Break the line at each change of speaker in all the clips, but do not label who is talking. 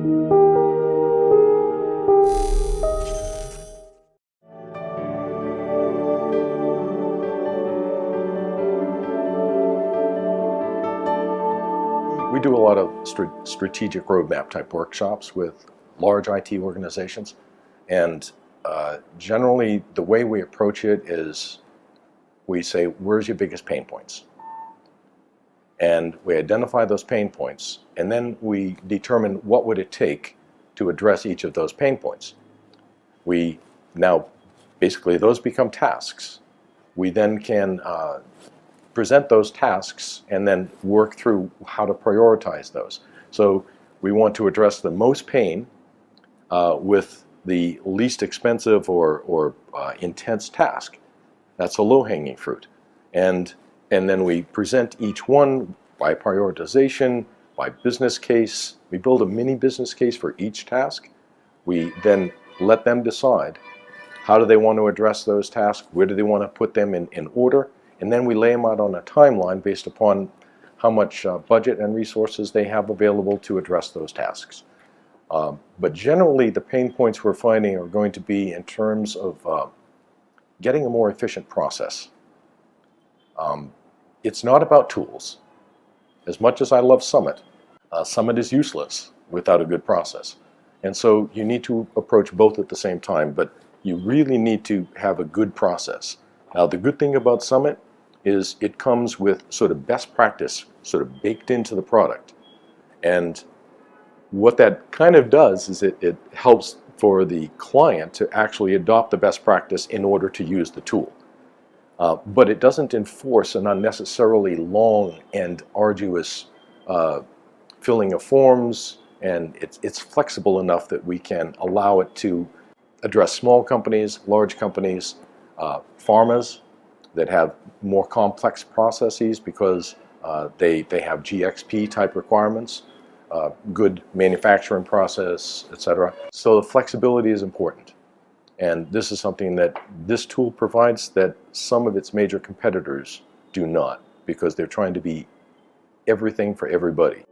We do a lot of strategic roadmap type workshops with large IT organizations, and generally the way we approach it is we say, where's your biggest pain points? And we identify those pain points, and then we determine what would it take to address each of those pain points. We now, basically those become tasks. We then can present those tasks and then work through how to prioritize those. So we want to address the most pain with the least expensive or intense task. That's a low-hanging fruit. And then we present each one by prioritization, by business case. We build a mini business case for each task. We then let them decide how do they want to address those tasks, where do they want to put them in order, and then we lay them out on a timeline based upon how much budget and resources they have available to address those tasks. But generally, the pain points we're finding are going to be in terms of getting a more efficient process. It's not about tools. As much as I love Summit, Summit is useless without a good process. And so you need to approach both at the same time, but you really need to have a good process. Now, the good thing about Summit is it comes with sort of best practice sort of baked into the product. And what that kind of does is it helps for the client to actually adopt the best practice in order to use the tool. But it doesn't enforce an unnecessarily long and arduous filling of forms, and it's flexible enough that we can allow it to address small companies, large companies, pharmas that have more complex processes because they have GXP type requirements, good manufacturing process, etc. So the flexibility is important. And this is something that this tool provides that some of its major competitors do not, because they're trying to be everything for everybody.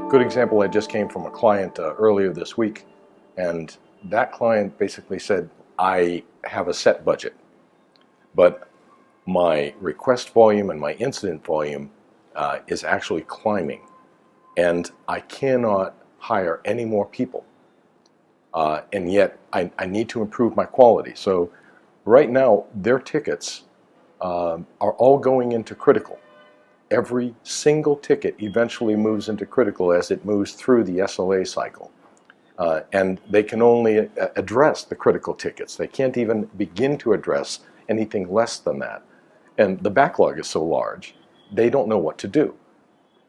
Good example, I just came from a client earlier this week, and that client basically said, I have a set budget, but my request volume and my incident volume is actually climbing, and I cannot hire any more people, and yet I need to improve my quality. So right now their tickets are all going into critical. Every single ticket eventually moves into critical as it moves through the SLA cycle. And they can only address the critical tickets. They can't even begin to address anything less than that. And the backlog is so large, they don't know what to do.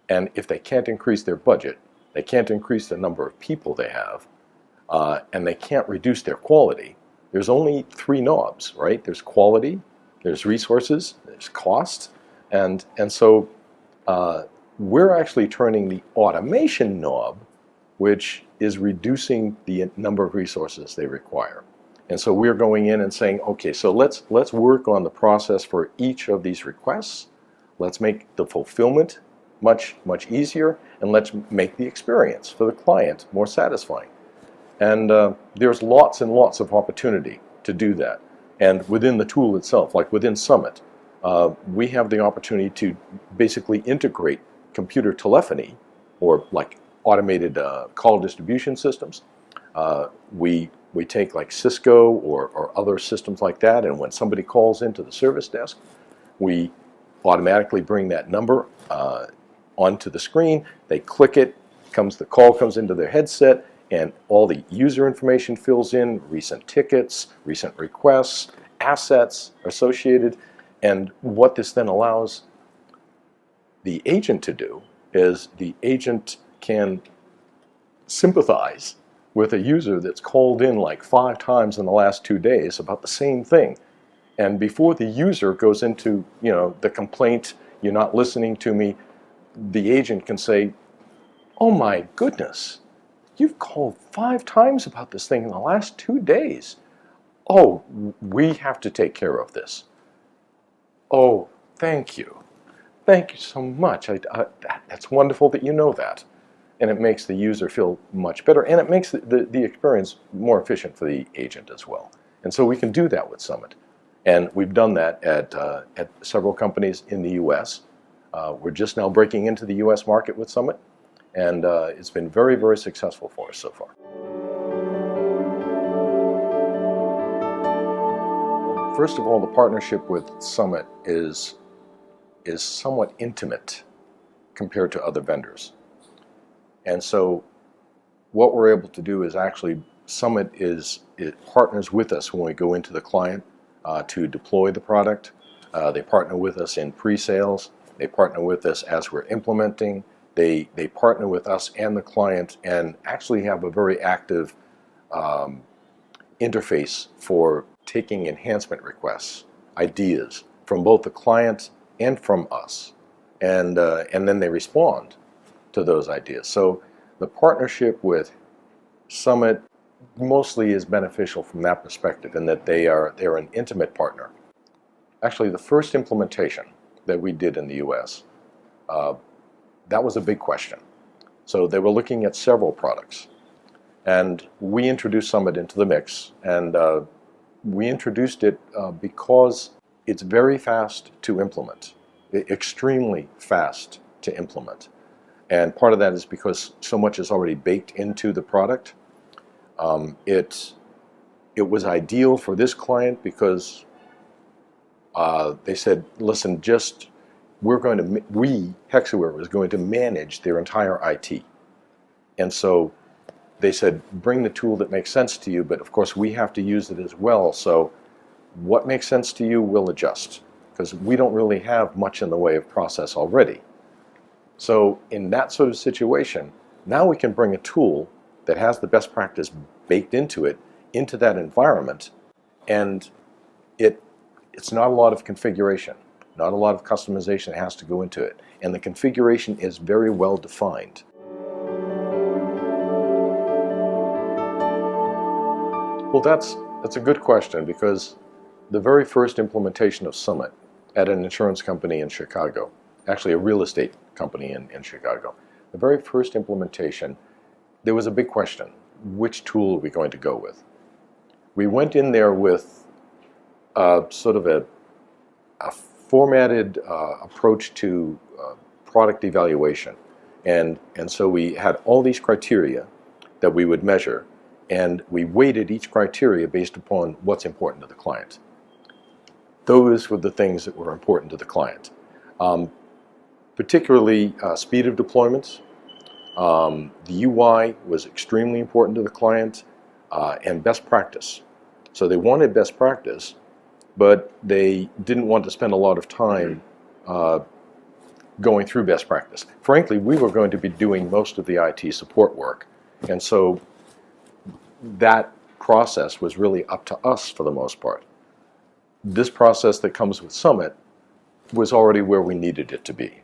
And if they can't increase their budget, they can't increase the number of people they have, and they can't reduce their quality, there's only three knobs, right? There's quality, there's resources, there's cost, and so we're actually turning the automation knob, which is reducing the number of resources they require. And so we're going in and saying, okay, so let's work on the process for each of these requests. Let's make the fulfillment much easier, and let's make the experience for the client more satisfying. And there's lots and lots of opportunity to do that. And within the tool itself, like within Summit, we have the opportunity to basically integrate computer telephony, or like automated call distribution systems. We take like Cisco or other systems like that, and when somebody calls into the service desk, we automatically bring that number onto the screen. They click it, the call comes into their headset, and all the user information fills in, recent tickets, recent requests, assets associated. And what this then allows the agent to do is the agent can sympathize with a user that's called in like 5 times in the last 2 days about the same thing. And before the user goes into, the complaint, you're not listening to me, the agent can say, oh my goodness, you've called 5 times about this thing in the last 2 days. Oh, we have to take care of this. Oh, thank you. thank you so much. That's wonderful that you know that. And it makes the user feel much better, and it makes the experience more efficient for the agent as well. And so we can do that with Summit. And we've done that at several companies in the US. We're just now breaking into the US market with Summit, and it's been very, very successful for us so far. First of all, the partnership with Summit is somewhat intimate compared to other vendors. And so what we're able to do is actually, Summit it partners with us when we go into the client to deploy the product. They partner with us in pre-sales. They partner with us as we're implementing. They partner with us and the client, and actually have a very active interface for taking enhancement requests, ideas from both the client and from us, and then they respond to those ideas. So the partnership with Summit mostly is beneficial from that perspective, in that they're an intimate partner. Actually, the first implementation that we did in the US, that was a big question. So they were looking at several products, and we introduced Summit into the mix, and we introduced it because it's very fast to implement, extremely fast to implement. And part of that is because so much is already baked into the product. It was ideal for this client because they said, listen, Hexaware was going to manage their entire IT. And so they said, bring the tool that makes sense to you, but of course we have to use it as well. So what makes sense to you, we'll adjust, because we don't really have much in the way of process already. So in that sort of situation, now we can bring a tool that has the best practice baked into it, into that environment, and it's not a lot of configuration, not a lot of customization has to go into it, and the configuration is very well defined. Well, that's a good question, because the very first implementation of Summit at an insurance company in Chicago, actually a real estate company in Chicago, the very first implementation, there was a big question: which tool are we going to go with? We went in there with sort of a formatted approach to product evaluation, and so we had all these criteria that we would measure, and we weighted each criteria based upon what's important to the client. Those were the things that were important to the client, particularly speed of deployment. The UI was extremely important to the client, and best practice. So they wanted best practice, but they didn't want to spend a lot of time going through best practice. Frankly, we were going to be doing most of the IT support work, and so that process was really up to us for the most part. This process that comes with Summit was already where we needed it to be.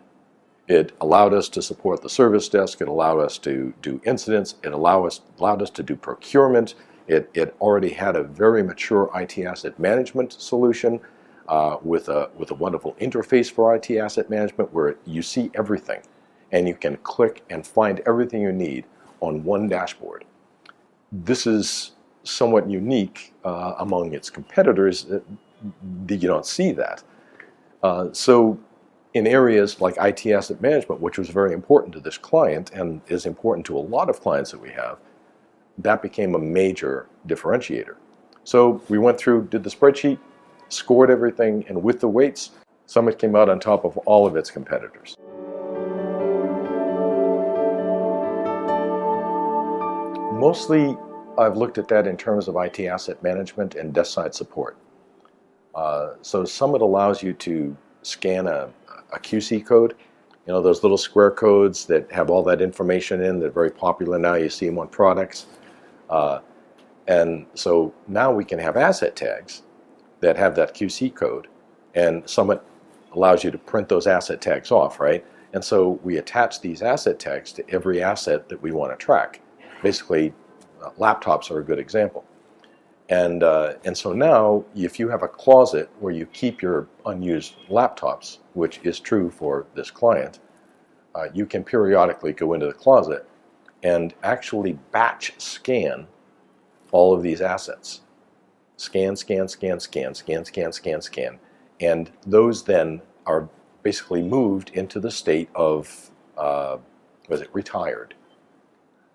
It allowed us to support the service desk. It allowed us to do incidents. It allowed us to do procurement. It already had a very mature IT asset management solution with a wonderful interface for IT asset management, where you see everything and you can click and find everything you need on one dashboard. This is somewhat unique among its competitors. You don't see that. So in areas like IT asset management, which was very important to this client and is important to a lot of clients that we have, that became a major differentiator. So we went through, did the spreadsheet, scored everything, and with the weights, Summit came out on top of all of its competitors. Mostly, I've looked at that in terms of IT asset management and desk side support. So Summit allows you to scan a QC code, those little square codes that have all that information in. They're very popular now. You see them on products. And so now we can have asset tags that have that QC code, and Summit allows you to print those asset tags off, right? And so we attach these asset tags to every asset that we want to track. Basically, laptops are a good example. And so now, if you have a closet where you keep your unused laptops, which is true for this client, you can periodically go into the closet and actually batch scan all of these assets. Scan, scan, scan, scan, scan, scan, scan, scan. And those then are basically moved into the state of, retired,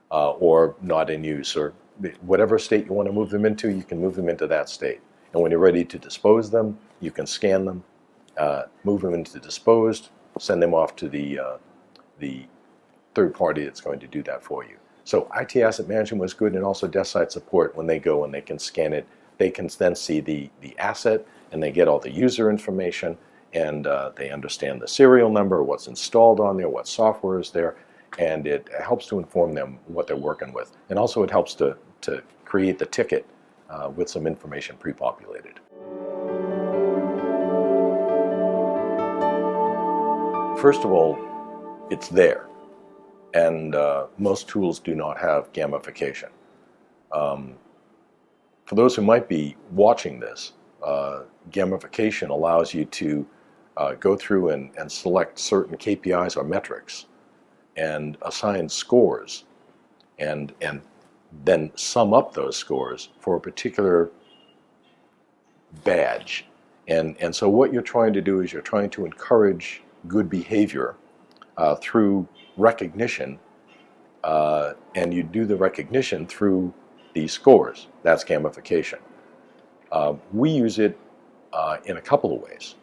or not in use, or whatever state you want to move them into, you can move them into that state. And when you're ready to dispose them, you can scan them, move them into disposed, send them off to the third party that's going to do that for you. So IT asset management was good, and also desk side support. When they go and they can scan it, they can then see the asset, and they get all the user information, and they understand the serial number, what's installed on there, what software is there, and it helps to inform them what they're working with. And also it helps to create the ticket with some information pre-populated. First of all, it's there. And most tools do not have gamification. For those who might be watching this, gamification allows you to go through and select certain KPIs or metrics and assign scores, and then sum up those scores for a particular badge. And so what you're trying to do is you're trying to encourage good behavior through recognition, and you do the recognition through these scores. That's gamification. We use it in a couple of ways.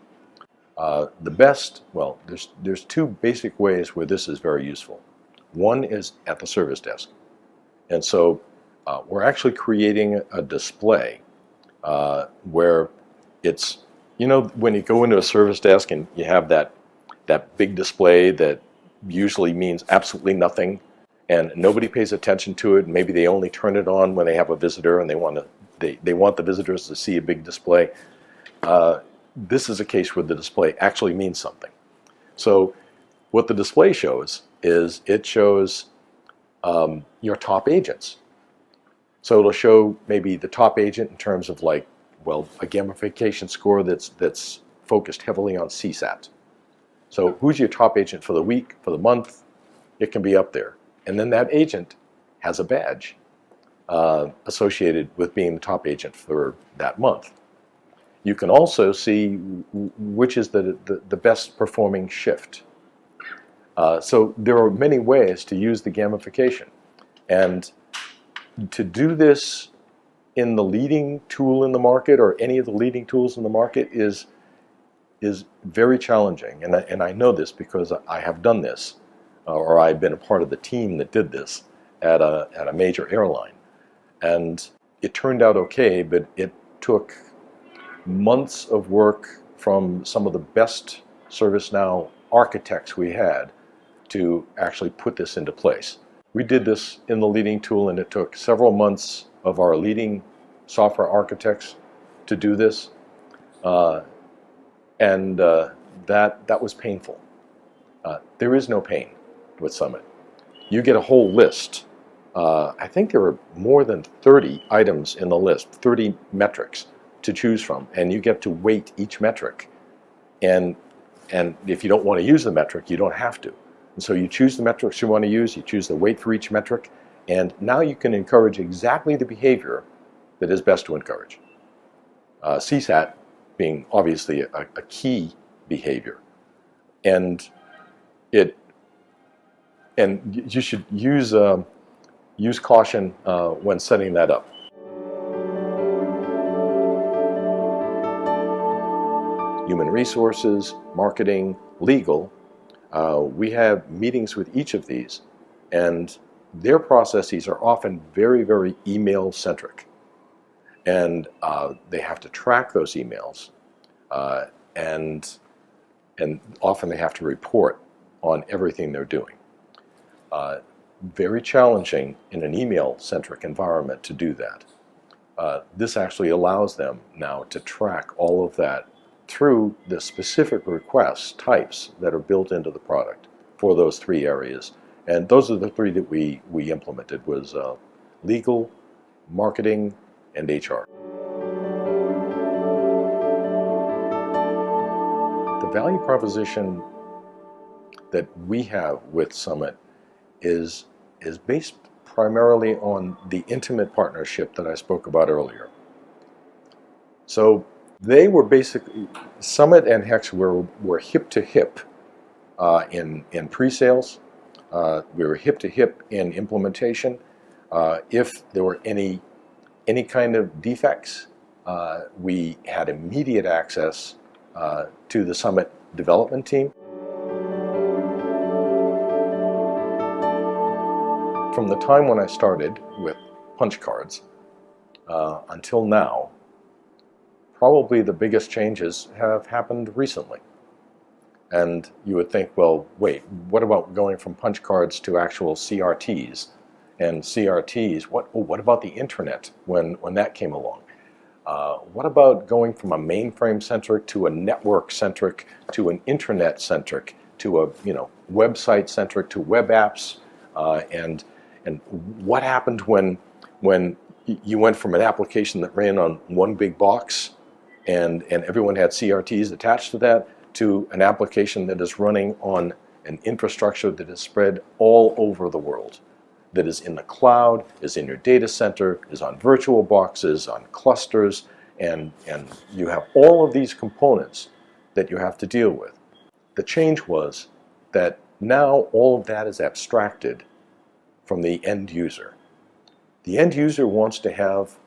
The best, well, there's two basic ways where this is very useful. One is at the service desk. And so we're actually creating a display where it's, when you go into a service desk and you have that big display that usually means absolutely nothing, and nobody pays attention to it. Maybe they only turn it on when they have a visitor, and they want the visitors to see a big display. This is a case where the display actually means something. So what the display shows is it shows your top agents. So it'll show maybe the top agent in terms of a gamification score that's focused heavily on CSAT. So who's your top agent for the week, for the month? It can be up there. And then that agent has a badge associated with being the top agent for that month. You can also see which is the best performing shift. So there are many ways to use the gamification. And to do this in the leading tool in the market, or any of the leading tools in the market, is very challenging. And I know this because I have done this, or I've been a part of the team that did this at a major airline. And it turned out okay, but it took months of work from some of the best ServiceNow architects we had to actually put this into place. We did this in the leading tool, and it took several months of our leading software architects to do this. And that was painful. There is no pain with Summit. You get a whole list. I think there are more than 30 items in the list, 30 metrics to choose from, and you get to weight each metric. And if you don't want to use the metric, you don't have to. And so you choose the metrics you want to use, you choose the weight for each metric, and now you can encourage exactly the behavior that is best to encourage. CSAT being obviously a key behavior. And you should use caution when setting that up. Human resources, marketing, legal, we have meetings with each of these, and their processes are often very, very email-centric. And they have to track those emails, and often they have to report on everything they're doing. Very challenging in an email-centric environment to do that. This actually allows them now to track all of that through the specific request types that are built into the product for those three areas. And those are the three that we implemented, was legal, marketing, and HR. The value proposition that we have with Summit is based primarily on the intimate partnership that I spoke about earlier. So they were basically, Summit and Hexaware were hip to hip in pre-sales. We were hip to hip in implementation. If there were any kind of defects, we had immediate access to the Summit development team. From the time when I started with punch cards until now, probably the biggest changes have happened recently. And you would think, well, wait, what about going from punch cards to actual CRTs? And CRTs, what about the internet when that came along? What about going from a mainframe-centric to a network-centric to an internet-centric to a website-centric to web apps? And what happened when you went from an application that ran on one big box and everyone had CRTs attached to that to an application that is running on an infrastructure that is spread all over the world, that is in the cloud, is in your data center, is on virtual boxes, on clusters, and you have all of these components that you have to deal with. The change was that now all of that is abstracted from the end user. The end user wants to have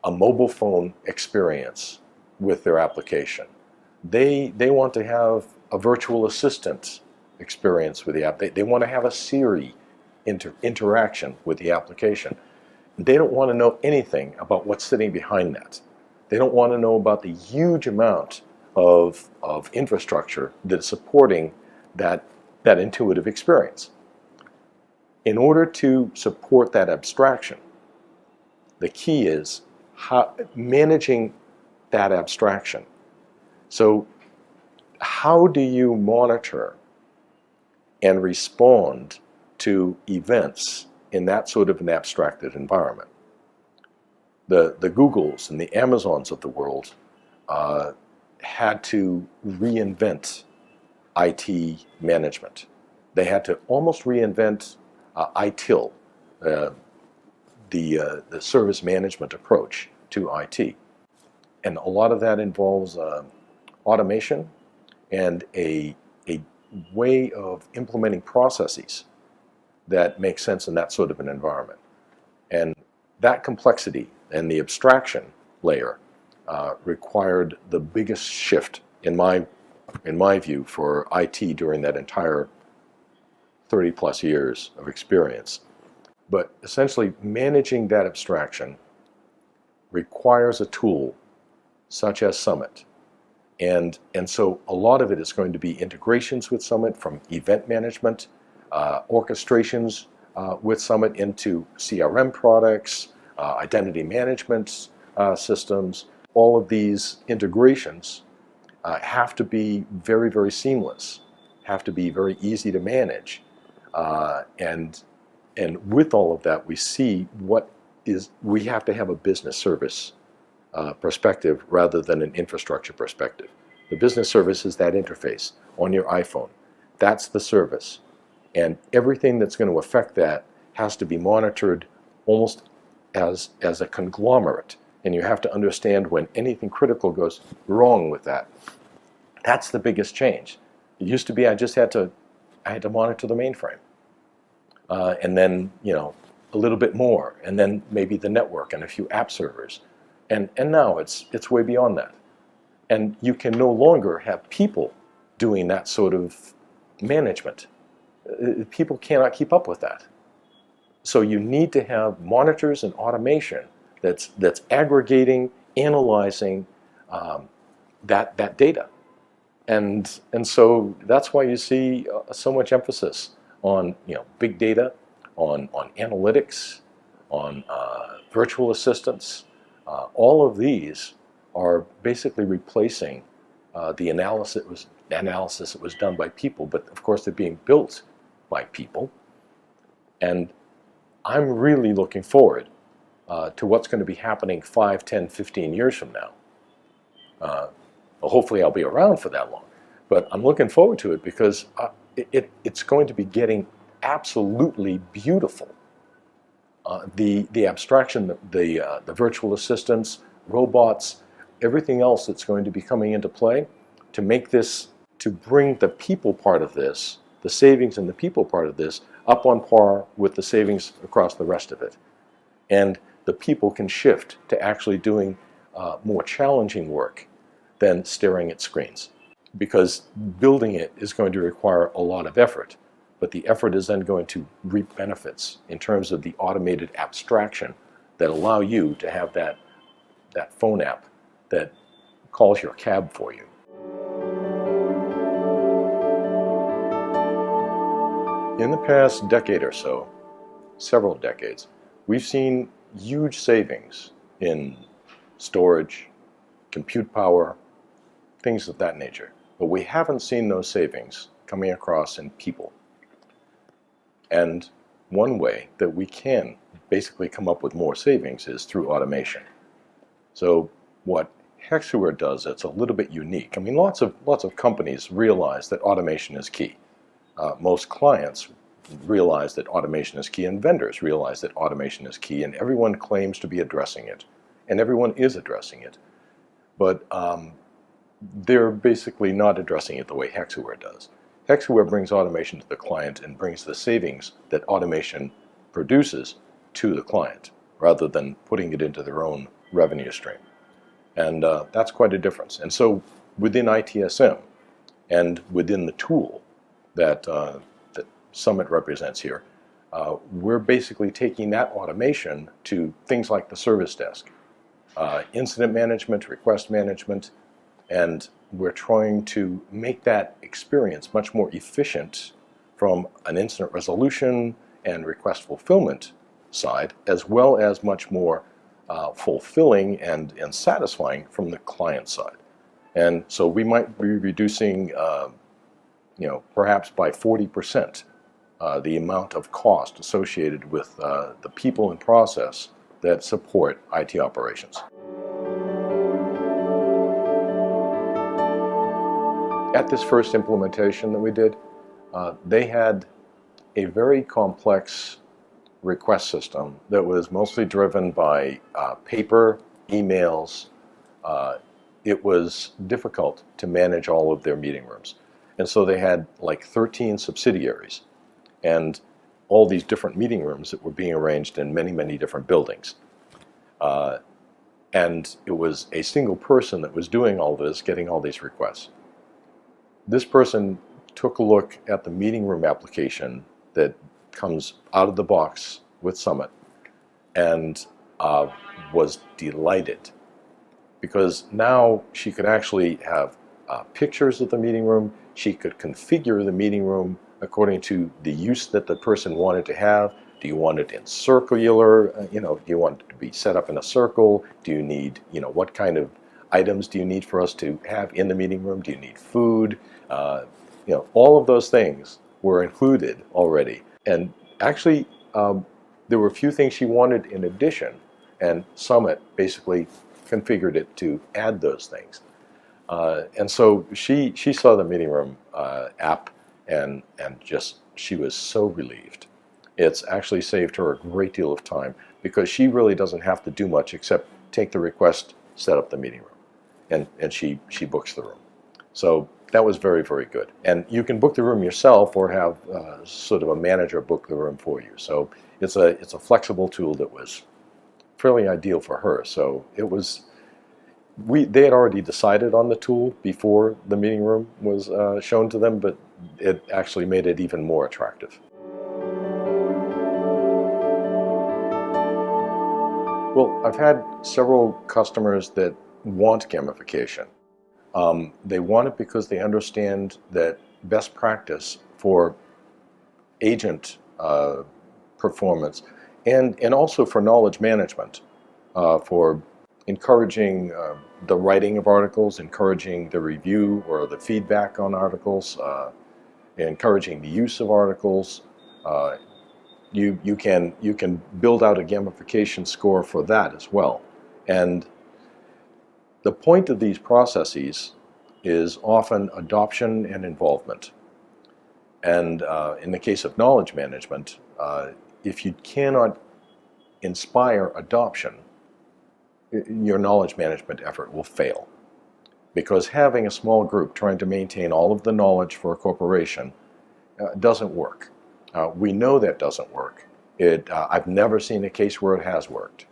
a mobile phone experience with their application. They want to have a virtual assistant experience with the app. They want to have a Siri interaction with the application. They don't want to know anything about what's sitting behind that. They don't want to know about the huge amount of infrastructure that is supporting that intuitive experience. In order to support that abstraction, the key is managing that abstraction. So how do you monitor and respond to events in that sort of an abstracted environment? The Googles and the Amazons of the world had to reinvent IT management. They had to almost reinvent ITIL, the service management approach to IT. And a lot of that involves automation and a way of implementing processes that make sense in that sort of an environment. And that complexity and the abstraction layer required the biggest shift in my view for IT during that entire 30 plus years of experience. But essentially managing that abstraction requires a tool such as Summit. And so a lot of it is going to be integrations with Summit, from event management, orchestrations with Summit into CRM products, identity management systems. All of these integrations have to be very, very seamless, have to be very easy to manage. And with all of that, we see we have to have a business service perspective rather than an infrastructure perspective. The business service is that interface on your iPhone. That's the service. And everything that's going to affect that has to be monitored almost as a conglomerate. And you have to understand when anything critical goes wrong with that. That's the biggest change. It used to be I had to monitor the mainframe. And then, a little bit more, and then maybe the network and a few app servers. And now it's way beyond that. And you can no longer have people doing that sort of management. People cannot keep up with that. So you need to have monitors and automation that's aggregating, analyzing that data. And so that's why you see so much emphasis on big data, on analytics, on virtual assistants. All of these are basically replacing the analysis that was done by people, but of course they're being built by people. And I'm really looking forward to what's going to be happening 5, 10, 15 years from now. Well, hopefully I'll be around for that long. But I'm looking forward to it because it's going to be getting absolutely beautiful. The abstraction, the virtual assistants, robots, everything else that's going to be coming into play to make this, to bring the people part of this, the savings and the people part of this, up on par with the savings across the rest of it. And the people can shift to actually doing more challenging work than staring at screens. Because building it is going to require a lot of effort, but the effort is then going to reap benefits in terms of the automated abstraction that allow you to have that phone app that calls your cab for you. In the past decade or so, several decades, we've seen huge savings in storage, compute power, things of that nature. But we haven't seen those savings coming across in people. And one way that we can basically come up with more savings is through automation. So what Hexaware does that's a little bit unique. I mean, lots of companies realize that automation is key. Most clients realize that automation is key, and vendors realize that automation is key, and everyone claims to be addressing it, and everyone is addressing it. But they're basically not addressing it the way Hexaware does. Hexaware brings automation to the client and brings the savings that automation produces to the client, rather than putting it into their own revenue stream. And that's quite a difference. And so within ITSM and within the tool that Summit represents here, we're basically taking that automation to things like the service desk, incident management, request management, and we're trying to make that experience much more efficient from an incident resolution and request fulfillment side, as well as much more fulfilling and satisfying from the client side. And so we might be reducing, perhaps by 40%, the amount of cost associated with the people and process that support IT operations. At this first implementation that we did, they had a very complex request system that was mostly driven by paper, emails. It was difficult to manage all of their meeting rooms. And so they had like 13 subsidiaries and all these different meeting rooms that were being arranged in many, many different buildings. And it was a single person that was doing all this, getting all these requests. This person took a look at the meeting room application that comes out of the box with Summit and was delighted, because now she could actually have pictures of the meeting room. She could configure the meeting room according to the use that the person wanted to have. Do you want it in circular? Do you want it to be set up in a circle? Do you need, what kind of items do you need for us to have in the meeting room? Do you need food? All of those things were included already. And actually, there were a few things she wanted in addition, and Summit basically configured it to add those things. And so she saw the meeting room app and she was so relieved. It's actually saved her a great deal of time, because she really doesn't have to do much except take the request, set up the meeting room, and she books the room. So that was very, very good. And you can book the room yourself or have sort of a manager book the room for you. So it's a flexible tool that was fairly ideal for her. So it was, they had already decided on the tool before the meeting room was shown to them, but it actually made it even more attractive. Well, I've had several customers that want gamification. They want it because they understand that best practice for agent performance and also for knowledge management, for encouraging the writing of articles, encouraging the review or the feedback on articles, encouraging the use of articles. You can build out a gamification score for that as well. And the point of these processes is often adoption and involvement. And in the case of knowledge management, if you cannot inspire adoption, your knowledge management effort will fail. Because having a small group trying to maintain all of the knowledge for a corporation doesn't work. We know that doesn't work. I've never seen a case where it has worked.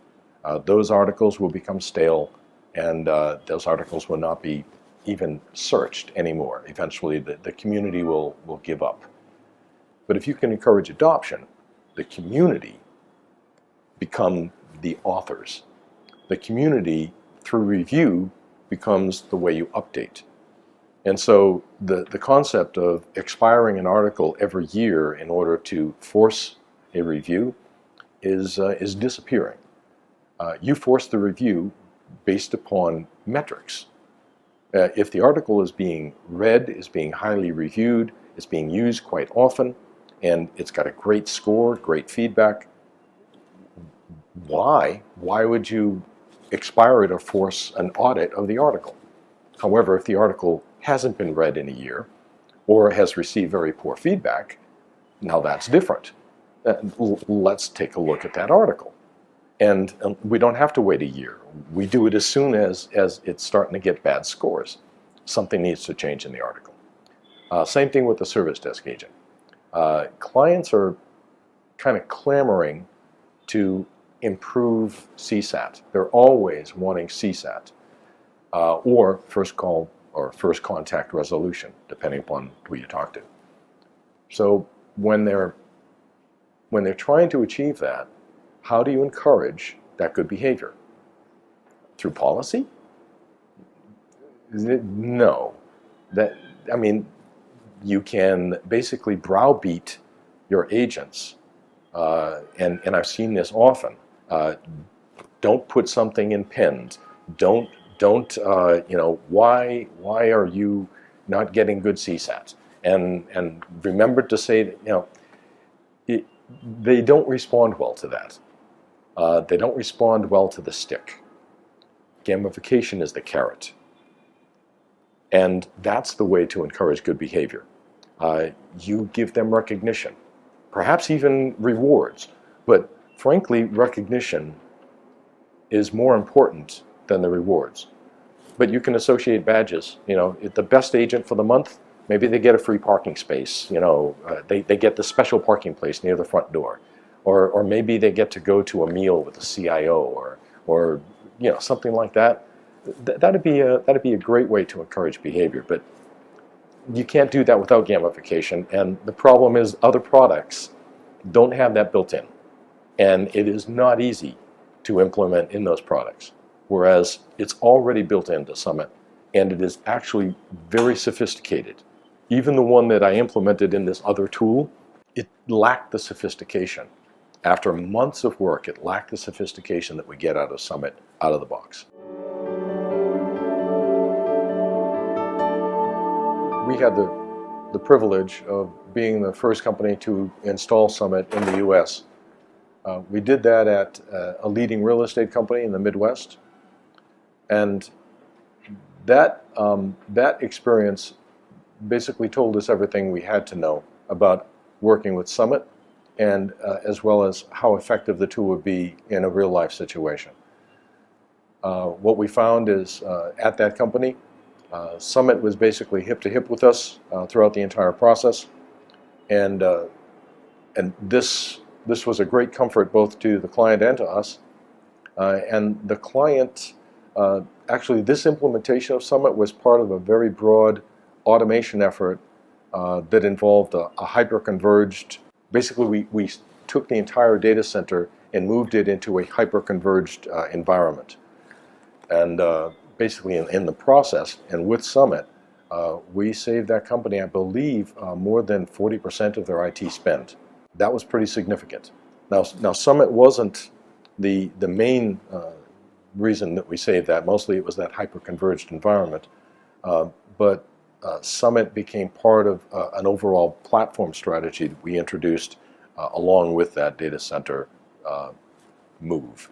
Those articles will become stale, and those articles will not be even searched anymore. Eventually the community will give up. But if you can encourage adoption, the community become the authors. The community, through review, becomes the way you update. And so the concept of expiring an article every year in order to force a review is disappearing. You force the review based upon metrics. If the article is being read, is being highly reviewed, is being used quite often, and it's got a great score, great feedback, why would you expire it or force an audit of the article? However, if the article hasn't been read in a year or has received very poor feedback, now that's different. Let's take a look at that article. And we don't have to wait a year. We do it as soon as it's starting to get bad scores. Something needs to change in the article. Same thing with the service desk agent. Clients are kind of clamoring to improve CSAT. They're always wanting CSAT or first call or first contact resolution, depending upon who you talk to. So when they're trying to achieve that, how do you encourage that good behavior? Through policy? No. You can basically browbeat your agents, and I've seen this often. Don't put something in pens. Don't. Why are you not getting good CSAT? And remember to say that they don't respond well to that. They don't respond well to the stick. Gamification is the carrot. And that's the way to encourage good behavior. You give them recognition, perhaps even rewards. But frankly, recognition is more important than the rewards. But you can associate badges. The best agent for the month, maybe they get a free parking space. They get the special parking place near the front door. Or maybe they get to go to a meal with the CIO or something like that. That'd be a great way to encourage behavior. But you can't do that without gamification. And the problem is other products don't have that built in. And it is not easy to implement in those products. Whereas it's already built into Summit, and it is actually very sophisticated. Even the one that I implemented in this other tool, it lacked the sophistication. After months of work, it lacked the sophistication that we get out of Summit out of the box. We had the privilege of being the first company to install Summit in the US. We did that at a leading real estate company in the Midwest. And that experience basically told us everything we had to know about working with Summit, and as well as how effective the tool would be in a real-life situation. What we found is at that company, Summit was basically hip to hip with us throughout the entire process, and this was a great comfort both to the client and to us. And the client, actually, this implementation of Summit was part of a very broad automation effort that involved a hyper-converged. Basically, we took the entire data center and moved it into a hyper-converged environment. And basically, in the process, and with Summit, we saved that company, I believe, more than 40% of their IT spend. That was pretty significant. Now Summit wasn't the main reason that we saved that. Mostly it was that hyper-converged environment. But Summit became part of an overall platform strategy that we introduced along with that data center move.